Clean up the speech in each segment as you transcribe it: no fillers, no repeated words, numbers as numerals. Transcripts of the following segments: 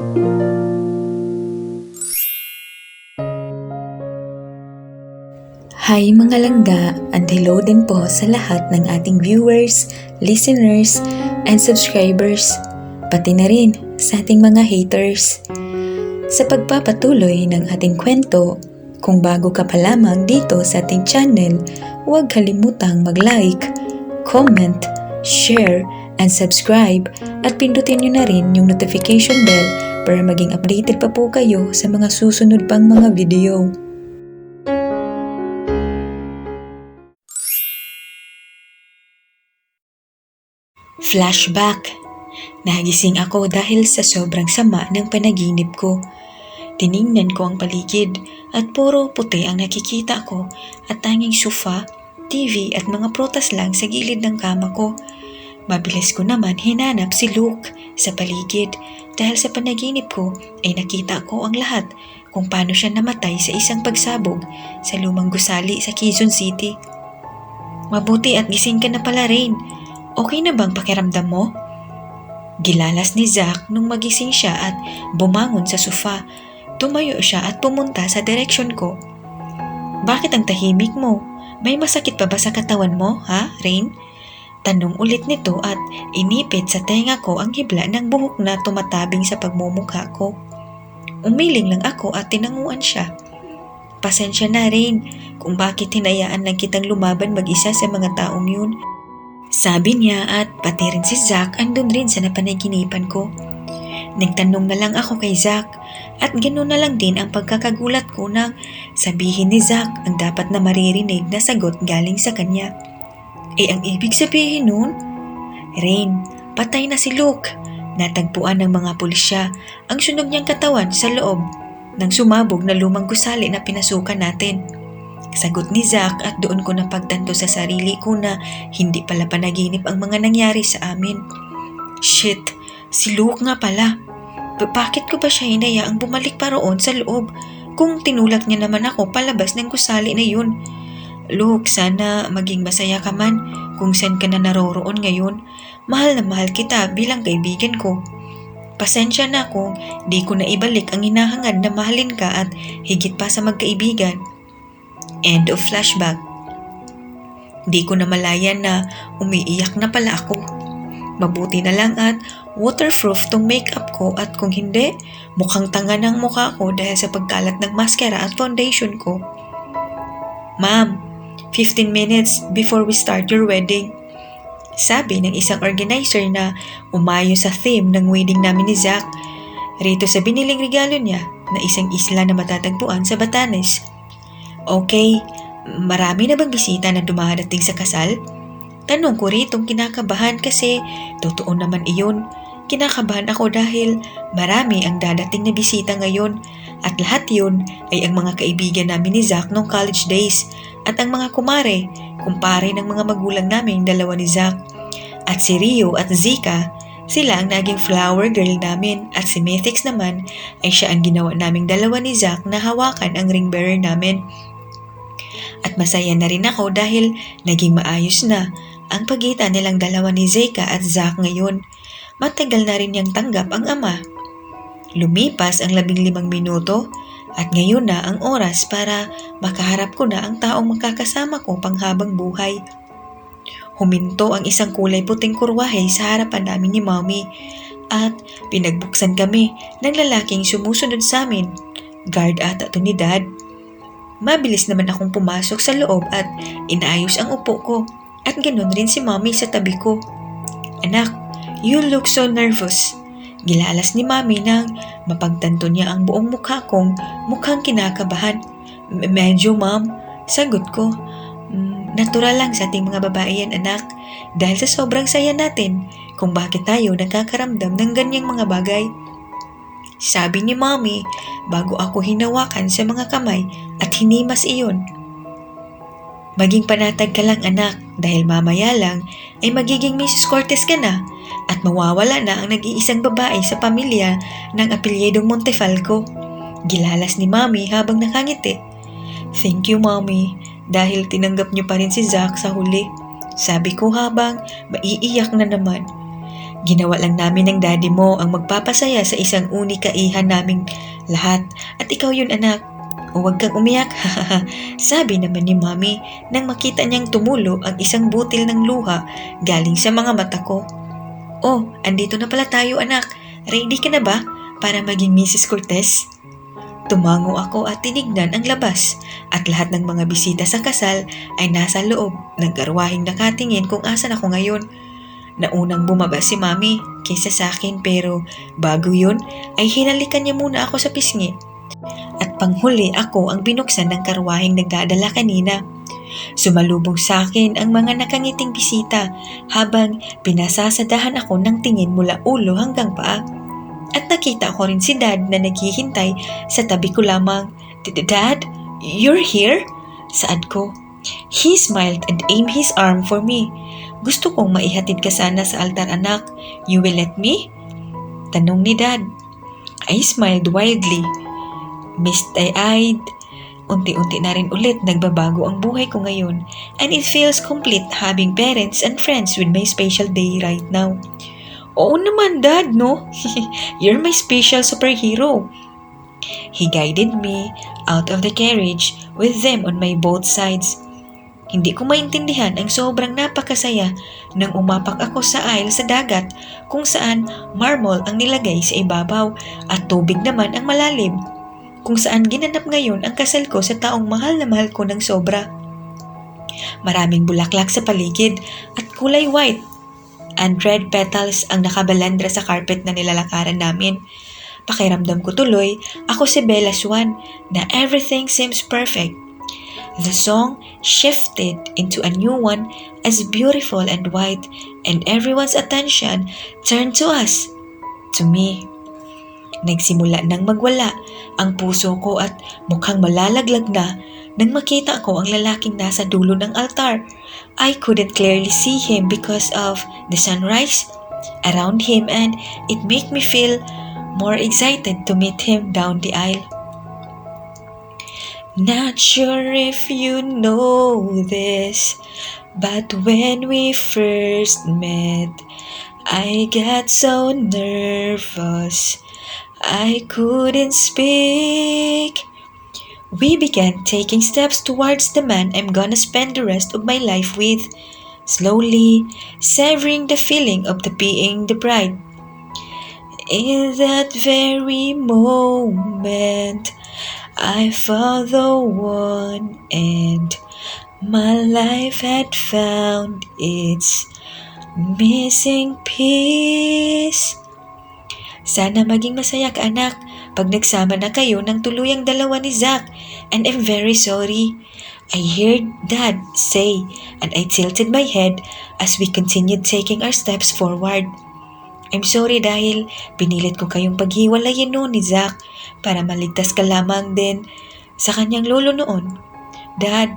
Hi mga langga, and hello din po sa lahat ng ating viewers, listeners, and subscribers, pati na rin sa ating mga haters. Sa pagpapatuloy ng ating kwento, kung bago ka pa lamang dito sa ating channel, huwag kalimutang mag-like, comment, share, and subscribe at pindutin nyo na rin yung notification bell para maging updated pa po kayo sa mga susunod pang mga video. Flashback. Nagising ako dahil sa sobrang sama ng panaginip ko. Tiningnan ko ang paligid at puro puti ang nakikita ko at tanging sofa, TV at mga prutas lang sa gilid ng kama ko. Mabilis ko naman hinanap si Luke sa paligid dahil sa panaginip ko ay nakita ko ang lahat kung paano siya namatay sa isang pagsabog sa lumang gusali sa Quezon City. Mabuti at gising ka na pala, Rain. Okay na bang pakiramdam mo? Gilalas ni Zack nung magising siya at bumangon sa sofa. Tumayo siya at pumunta sa direksyon ko. Bakit ang tahimik mo? May masakit pa ba sa katawan mo, ha, Rain? Tanong ulit nito at inipit sa tenga ko ang hibla ng buhok na tumatabing sa pagmumukha ko. Umiling lang ako at tinanguan siya. Pasensya na, Rain, kung bakit hinayaan lang kitang lumaban mag-isa sa mga taong yun. Sabi niya at pati rin si Zack andun rin sa napanaginipan ko. Nagtanong na lang ako kay Zack at ganoon na lang din ang pagkakagulat ko nang sabihin ni Zack ang dapat na maririnig na sagot galing sa kanya. Ang ibig sabihin nun? Rain, patay na si Luke. Natagpuan ng mga pulisya ang sunog niyang katawan sa loob ng sumabog na lumang gusali na pinasukan natin. Sagot ni Zack at doon ko napagtanto sa sarili ko na hindi pala panaginip ang mga nangyari sa amin. Shit, si Luke nga pala. Bakit ko ba siya hinayaang bumalik pa roon sa loob kung tinulak niya naman ako palabas ng gusali na yun? Luke, sana maging masaya ka man kung saan ka na naroroon ngayon. Mahal na mahal kita bilang kaibigan ko. Pasensya na kung di ko na ibalik ang hinahangad na mahalin ka at higit pa sa magkaibigan. End of flashback. Di ko na malayan na umiiyak na pala ako. Mabuti na lang at waterproof tong makeup ko at kung hindi, mukhang tanga ng mukha ko dahil sa pagkalat ng mascara at foundation ko. Ma'am, 15 minutes before we start your wedding. Sabi ng isang organizer na umayo sa theme ng wedding namin ni Zack. Rito sa biniling regalo niya na isang isla na matatagpuan sa Batanes. Okay, marami na bang bisita na dumadating sa kasal? Tanong ko ritong kinakabahan kasi totoo naman iyon. Kinakabahan ako dahil marami ang dadating na bisita ngayon at lahat yun ay ang mga kaibigan namin ni Zack nung college days at ang mga kumpare ng mga magulang naming dalawa ni Zack. At si Rio at Zika, sila ang naging flower girl namin at si Mythix naman ay siya ang ginawa naming dalawa ni Zack na hawakan ang ring bearer namin. At masaya na rin ako dahil naging maayos na ang pagitan nilang dalawa ni Zika at Zack ngayon. Matagal na rin niyang tanggap ang ama. Lumipas ang 15 minuto at ngayon na ang oras para makaharap ko na ang taong makakasama ko panghabang buhay. Huminto ang isang kulay puting kurwahe sa harapan namin ni Mommy at pinagbuksan kami ng lalaking sumusunod sa amin. Guard ata to ni Dad. Mabilis naman akong pumasok sa loob at inaayos ang upo ko at ganoon rin si Mommy sa tabi ko. Anak, you look so nervous. Gilalas ni Mommy nang mapagtanto niya ang buong mukha kong mukhang kinakabahan. Medyo, Mom, sagot ko. Natural lang sa ating mga babae yan, anak, dahil sa sobrang saya natin kung bakit tayo nagkakaramdam ng ganyang mga bagay. Sabi ni Mommy bago ako hinawakan sa mga kamay at hinimas iyon. Maging panatag ka lang, anak, dahil mamaya lang ay magiging Mrs. Cortez ka na at mawawala na ang nag-iisang babae sa pamilya ng apelyedong Montefalco. Gilalas ni Mommy habang nakangiti. Thank you, Mommy, dahil tinanggap niyo pa rin si Zack sa huli. Sabi ko habang maiiyak na naman. Ginawa lang namin ng daddy mo ang magpapasaya sa isang unikaihan naming lahat. At ikaw yun, anak. Huwag kang umiyak, hahaha. Sabi naman ni Mommy nang makita niyang tumulo ang isang butil ng luha galing sa mga mata ko. Oh, andito na pala tayo, anak. Ready ka na ba para maging Mrs. Cortez? Tumango ako at tinignan ang labas at lahat ng mga bisita sa kasal ay nasa loob ng karwaheng nakatingin kung asan ako ngayon. Naunang bumaba si Mami kaysa sa akin pero bago yun ay hinalikan niya muna ako sa pisngi. At panghuli ako ang binuksan ng karwaheng nagdadala kanina. Sumalubong sa akin ang mga nakangiting bisita habang pinasasadahan ako ng tingin mula ulo hanggang paa. At nakita ko rin si Dad na naghihintay sa tabi ko lamang. Dad, you're here? Saad ko. He smiled and aimed his arm for me. Gusto kong maihatid ka sana sa altar, anak. You will let me? Tanong ni Dad. I smiled wildly. Misty-eyed. Unti-unti na rin ulit nagbabago ang buhay ko ngayon and it feels complete having parents and friends with my special day right now. Oo naman, Dad, no? You're my special superhero. He guided me out of the carriage with them on my both sides. Hindi ko maintindihan ang sobrang napakasaya nang umapak ako sa aisle sa dagat kung saan marble ang nilagay sa ibabaw at tubig naman ang malalim. Kung saan ginanap ngayon ang kasal ko sa taong mahal na mahal ko ng sobra. Maraming bulaklak sa paligid at kulay white and red petals ang nakabalandra sa carpet na nilalakaran namin. Pakiramdam ko tuloy, ako si Bella Swan na everything seems perfect. The song shifted into a new one as beautiful and white and everyone's attention turned to us, to me. Nagsimula nang magwala ang puso ko at mukhang malalaglag na nang makita ko ang lalaking nasa dulo ng altar. I couldn't clearly see him because of the sunrise around him and it made me feel more excited to meet him down the aisle. Not sure if you know this, but when we first met, I got so nervous I couldn't speak. We began taking steps towards the man I'm gonna spend the rest of my life with, slowly savoring the feeling of being the bride. In that very moment, I found the one and my life had found its missing piece. Sana maging masaya ka, anak, pag nagsama na kayo ng tuluyang dalawa ni Zach, and I'm very sorry. I heard Dad say, and I tilted my head as we continued taking our steps forward. I'm sorry dahil pinilit ko kayong paghiwalayin noon ni Zach para maligtas ka lamang din sa kanyang lolo noon. Dad,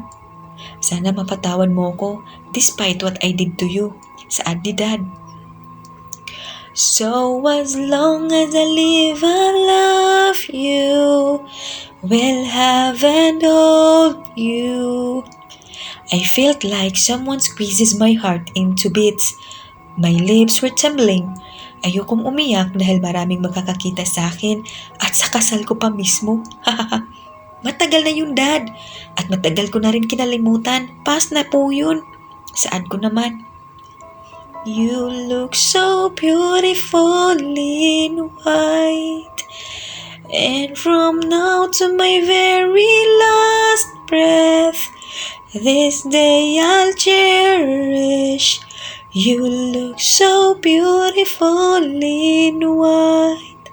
sana mapatawad mo ko despite what I did to you. Saad ni Dad. So as long as I live, I love you. Will have and hold you. I felt like someone squeezes my heart into bits. My lips were trembling. Ayokong umiyak dahil maraming makakakita sa akin at sa kasal ko pa mismo. Matagal na yun, Dad. At matagal ko na rin kinalimutan. Past na po yun. Saad ko naman. You look so beautiful in white. And from now to my very last breath, this day I'll cherish. You look so beautiful in white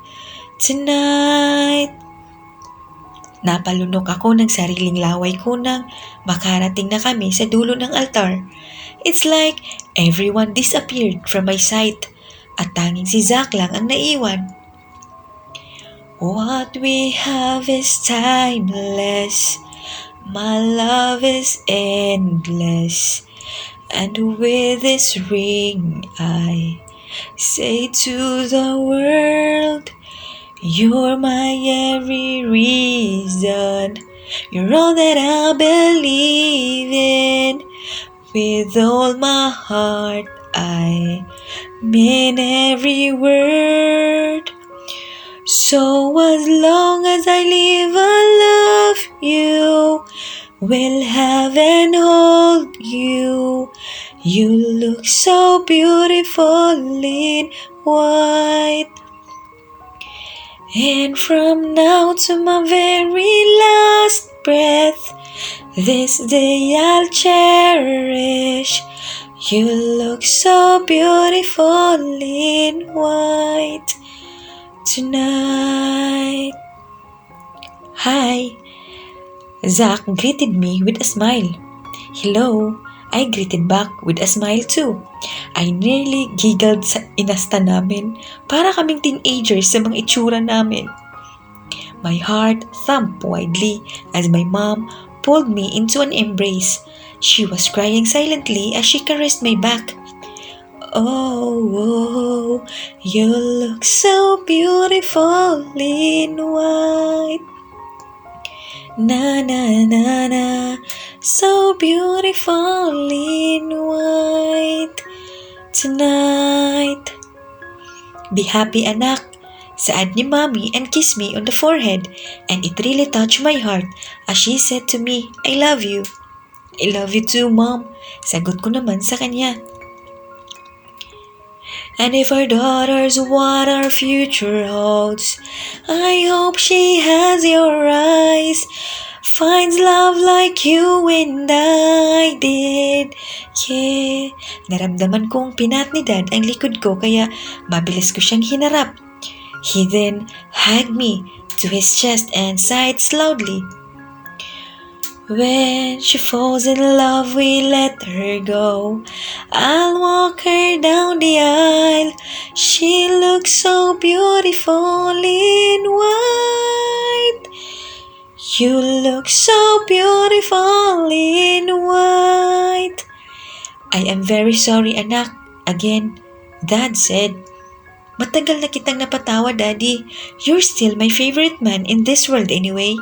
tonight. Napalunok ako ng sariling laway ko nang makarating na kami sa dulo ng altar. It's like everyone disappeared from my sight at tanging si Zach lang ang naiwan. What we have is timeless. My love is endless. And with this ring I say to the world, you're my every reason. You're all that I believe in. With all my heart I mean every word. So as long as I live, I'll love you, will have and hold you. You look so beautiful in white. And from now to my very last breath, this day I'll cherish. You look so beautiful in white tonight. Hi. Zach greeted me with a smile. Hello. I greeted back with a smile too. I nearly giggled sa inasta namin. Para kaming teenagers sa mga itsura namin. My heart thumped widely as my mom pulled me into an embrace. She was crying silently as she caressed my back. Oh, you look so beautiful in white. Na na na na, so beautiful in white tonight. Be happy, anak, saad ni Mommy and kissed me on the forehead, and it really touched my heart as she said to me, I love you. I love you too, Mom. Sagot ko naman sa kanya. And if our daughters what our future holds, I hope she has your eyes, finds love like you and I did. Yeah. Naramdaman kong pinat ni Dad ang likod ko kaya mabilis ko siyang hinarap. He then hugged me to his chest and sighed loudly. When she falls in love, we let her go. I'll walk her down the aisle. She looks so beautiful in white. You look so beautiful in white. I am very sorry, anak. Again, Dad said. Matagal na kitang napatawa, Daddy. You're still my favorite man in this world anyway.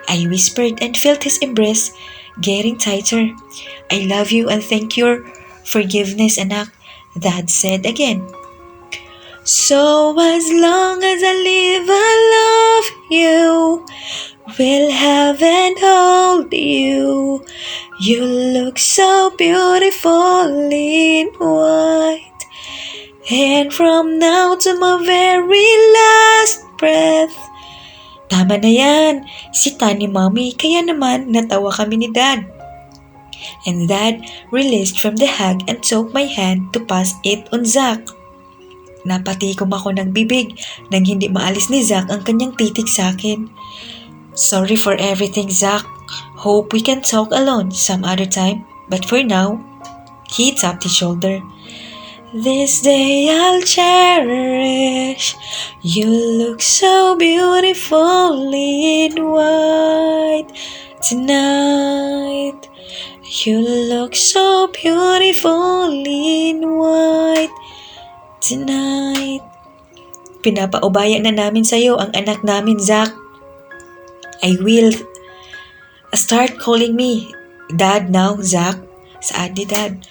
I whispered and felt his embrace getting tighter. I love you and thank your forgiveness, anak, Dad said again. So as long as I live, I love you, will have and hold you. You look so beautiful in white. And from now to my very last breath. Tama na yan, sita ni Mommy, kaya naman natawa kami ni Dad. And Dad released from the hug and took my hand to pass it on Zach. Napatikom ako ng bibig nang hindi maalis ni Zach ang kanyang titig sa akin. Sorry for everything, Zach. Hope we can talk alone some other time. But for now, he tapped his shoulder. This day I'll cherish. You look so beautiful in white tonight. You look so beautiful in white tonight. Pinapaubaya na namin sa'yo ang anak namin, Zach. I will start calling me Dad now, Zach. Saad ni Dad.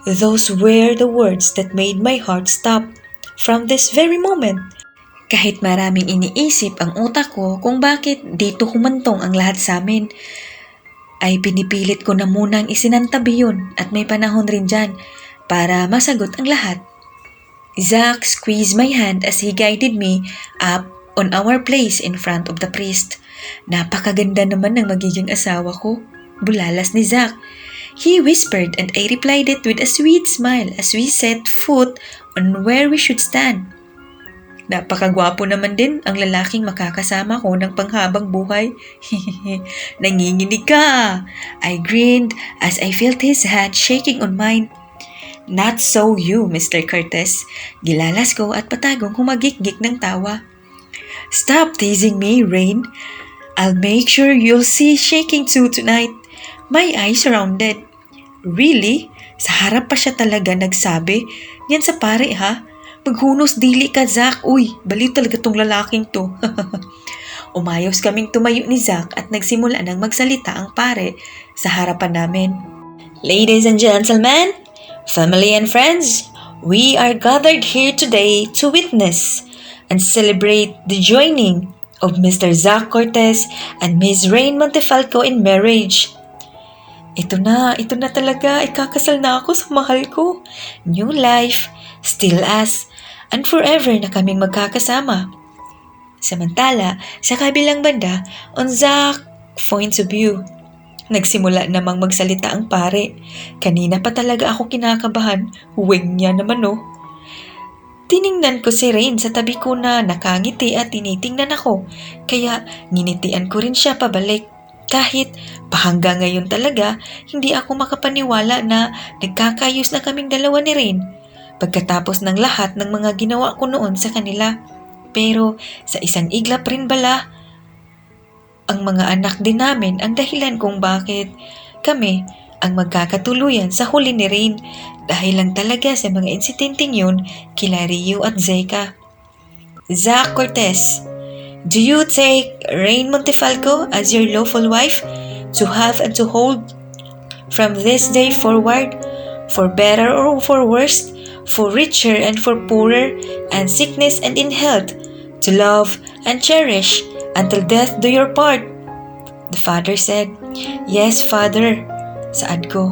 Those were the words that made my heart stop from this very moment. Kahit maraming iniisip ang utak ko kung bakit dito humantong ang lahat sa amin, ay pinipilit ko na munang isinantabi yun at may panahon rin dyan para masagot ang lahat. Zach squeezed my hand as he guided me up on our place in front of the priest. Napakaganda naman ng magiging asawa ko, bulalas ni Zach. He whispered and I replied it with a sweet smile as we set foot on where we should stand. Napakagwapo naman din ang lalaking makakasama ko ng panghabang buhay. Nanginginig ka! I grinned as I felt his hand shaking on mine. Not so you, Mr. Cortez. Gilalas ko at patagong humagik-gik ng tawa. Stop teasing me, Rain. I'll make sure you'll see shaking too tonight. My eyes rounded. Really? Sa harap pa siya talaga nagsabi? Yan sa pare ha? Maghunos dili ka, Zach. Uy, baliw talaga tong lalaking to. Umayos kaming tumayo ni Zach at nagsimula nang magsalita ang pare sa harapan namin. Ladies and gentlemen, family and friends, We are gathered here today to witness and celebrate the joining of Mr. Zac Cortez and Ms. Rain Montefalco in marriage. Ito na talaga, ikakasal na ako sa mahal ko. New life, still us, and forever na kaming magkakasama. Samantala, sa kabilang banda, on Zac's point of view, nagsimula namang magsalita ang pare. Kanina pa talaga ako kinakabahan, huwing niya naman oh. Tiningnan ko si Rain sa tabi ko na nakangiti at tinitingnan ako, kaya nginitian ko rin siya pabalik. Kahit pahangga ngayon talaga, hindi ako makapaniwala na nagkakayos na kaming dalawa ni Rain pagkatapos ng lahat ng mga ginawa ko noon sa kanila. Pero sa isang iglap rin bala, ang mga anak din namin ang dahilan kung bakit kami ang magkakatuluyan sa huli ni Rain dahil lang talaga sa mga insidenteng yun kila Rio at Zeka. Zac Cortez, do you take Rain Montefalco as your lawful wife to have and to hold from this day forward, for better or for worse, for richer and for poorer, and sickness and in health, to love and cherish until death do your part? The father said, Yes, father. Saad ko,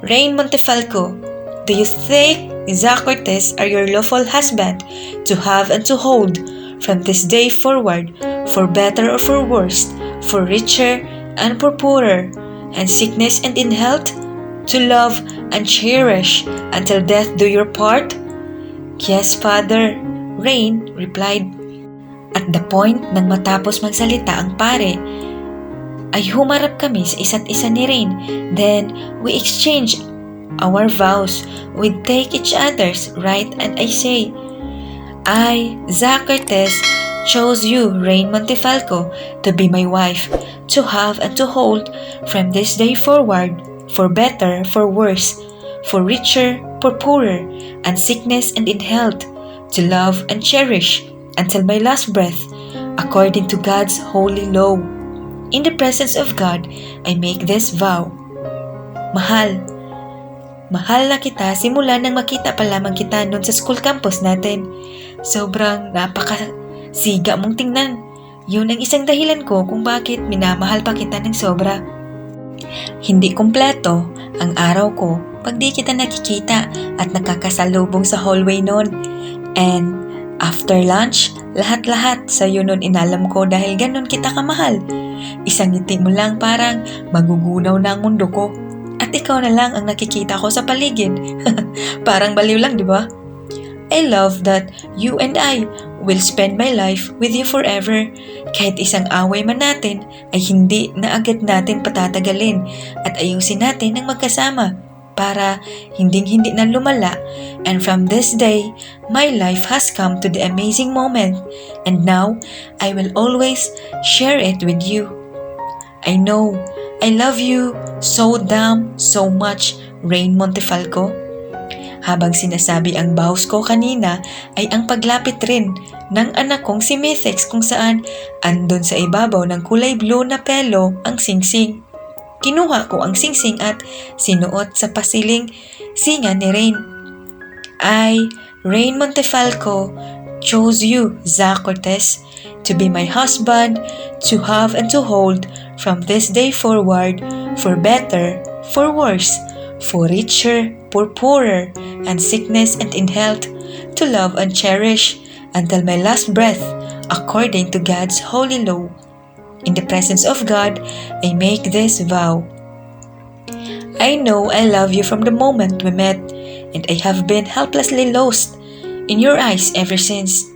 Rain Montefalco, do you think Zac Cortez are your lawful husband to have and to hold from this day forward, for better or for worse, for richer and for poorer, and sickness and in health, to love and cherish until death do your part? Yes, father, Rain replied. At the point nang matapos magsalita ang pare, ay humarap kami sa isa't isa ni Rain. Then, we exchange our vows. We take each other's right and I say, I, Zac Cortez, chose you, Rain Montefalco, to be my wife, to have and to hold from this day forward, for better, for worse, for richer, for poorer, and sickness and in health, to love and cherish until my last breath, according to God's holy law. In the presence of God, I make this vow. Mahal. Mahal na kita simula nang makita pa lamang kita noon sa school campus natin. Sobrang napakasiga mong tingnan. Yun ang isang dahilan ko kung bakit minamahal pa kita ng sobra. Hindi kumpleto ang araw ko pag di kita nakikita at nakakasalubong sa hallway noon. And after lunch, lahat-lahat sa'yo nun inalam ko dahil ganun kita kamahal. Isang ngiti mo lang parang magugunaw na ang mundo ko. At ikaw na lang ang nakikita ko sa paligid. Parang baliw lang, di ba? I love that you and I will spend my life with you forever. Kahit isang away man natin ay hindi na agad natin patatagalin at ayusin natin ng magkasama para hinding-hindi na lumala. And from this day, my life has come to the amazing moment, and now I will always share it with you. I know I love you so much, Rain Montefalco. Habang sinasabi ang vows ko kanina ay ang paglapit rin ng anak kong si Mythix kung saan andun sa ibabaw ng kulay blue na pelo ang singsing. Kinuha ko ang singsing at sinuot sa pasiling singa ni Rain. I, Rain Montefalco, chose you, Zac Cortez, to be my husband, to have and to hold from this day forward, for better, for worse, for richer, for poorer, and sickness and in health, to love and cherish until my last breath, according to God's holy law. In the presence of God, I make this vow. I know I love you from the moment we met, and I have been helplessly lost in your eyes ever since.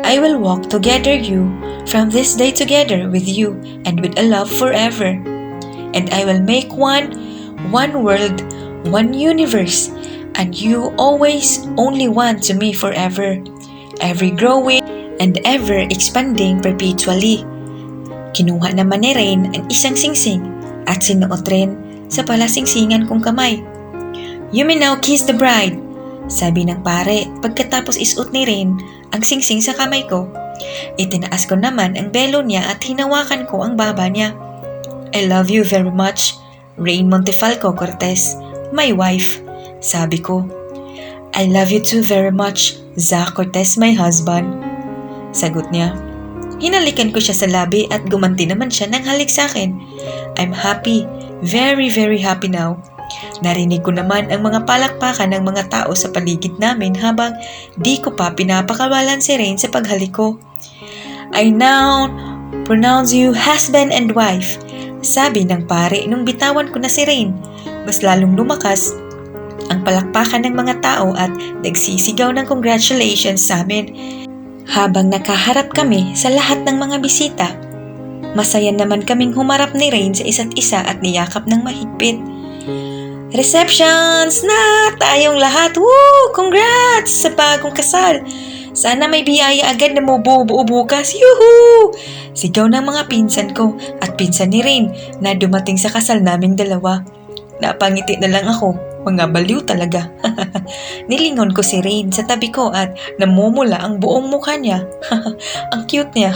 I will walk together you from this day together with you and with a love forever. And I will make one world, one universe, and you always only one to me forever, ever growing and ever expanding perpetually. Kinuha naman ni Rain ang isang singsing at sinuot rin sa palasingsingan kong kamay. You may now kiss the bride, sabi ng pare pagkatapos isuot ni Rain ang singsing sa kamay ko. Itinaas ko naman ang belo niya at hinawakan ko ang baba niya. I love you very much, Rain Montefalco Cortez, my wife, sabi ko. I love you too very much, Zach Cortez, my husband. Sagot niya. Hinalikan ko siya sa labi at gumanti naman siya ng halik sa akin. I'm happy, very very happy now. Narinig ko naman ang mga palakpakan ng mga tao sa paligid namin habang di ko pa pinapakawalan si Rain sa paghalik ko. I now pronounce you husband and wife, sabi ng pare nung bitawan ko na si Rain. Mas lalong lumakas ang palakpakan ng mga tao at nagsisigaw ng congratulations sa amin habang nakaharap kami sa lahat ng mga bisita. Masaya naman kaming humarap ni Rain sa isa't isa at niyakap ng mahigpit. Receptions na tayong lahat! Woo! Congrats sa bagong kasal! Sana may biyaya agad na mabubuo bukas! Yuhuu! Sigaw ng mga pinsan ko at pinsan ni Rain na dumating sa kasal naming dalawa. Napangiti na lang ako. Mga baliw talaga. Nilingon ko si Rain sa tabi ko at namumula ang buong mukha niya. Ang cute niya.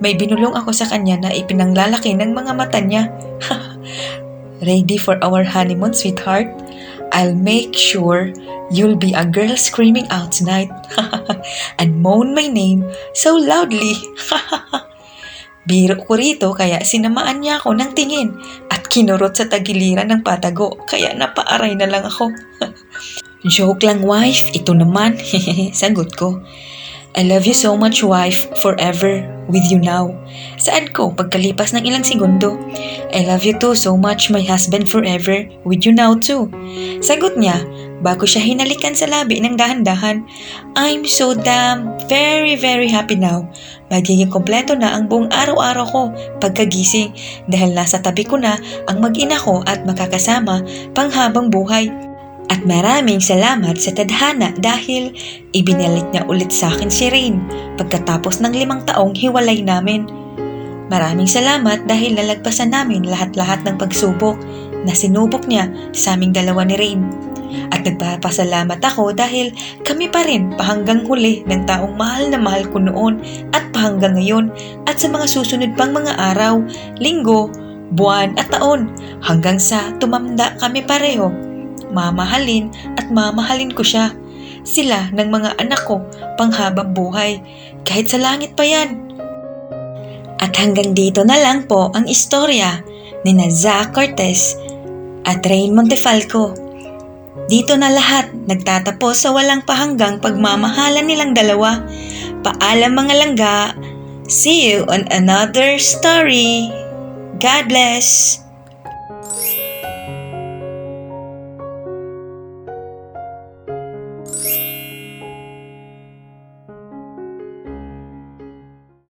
May binulong ako sa kanya na ipinanglalaki ng mga mata niya. Ready for our honeymoon, sweetheart? I'll make sure you'll be a girl screaming out tonight and moan my name so loudly. Biro ko rito kaya sinamaan niya ako ng tingin at kinurot sa tagiliran ng patago kaya napaaray na lang ako. Joke lang, wife. Ito naman. Sagot ko. I love you so much, wife. Forever. With you now. Saad ko pagkalipas ng ilang segundo. I love you too so much, my husband, forever. With you now too. Sagot niya bago siya hinalikan sa labi ng dahan-dahan. I'm so damn very very happy now. Magiging kompleto na ang buong araw-araw ko pagkagising dahil nasa tabi ko na ang mag-ina ko at makakasama panghabang buhay. At maraming salamat sa tadhana dahil ibinalik niya ulit sa akin si Rain pagkatapos ng 5 taong hiwalay namin. Maraming salamat dahil nalagpasan namin lahat-lahat ng pagsubok na sinubok niya sa aming dalawa ni Rain. At nagpapasalamat ako dahil kami pa rin pahanggang huli ng taong mahal na mahal ko noon at pahanggang ngayon at sa mga susunod pang mga araw, linggo, buwan at taon hanggang sa tumanda kami pareho. Mamahalin at mamahalin ko siya. Sila ng mga anak ko panghabang buhay kahit sa langit pa yan. At hanggang dito na lang po ang istorya ni Zach Cortez at Rain Montefalco. Dito na lahat nagtatapos sa walang pahanggang pagmamahalan nilang dalawa. Paalam mga langga. See you on another story. God bless.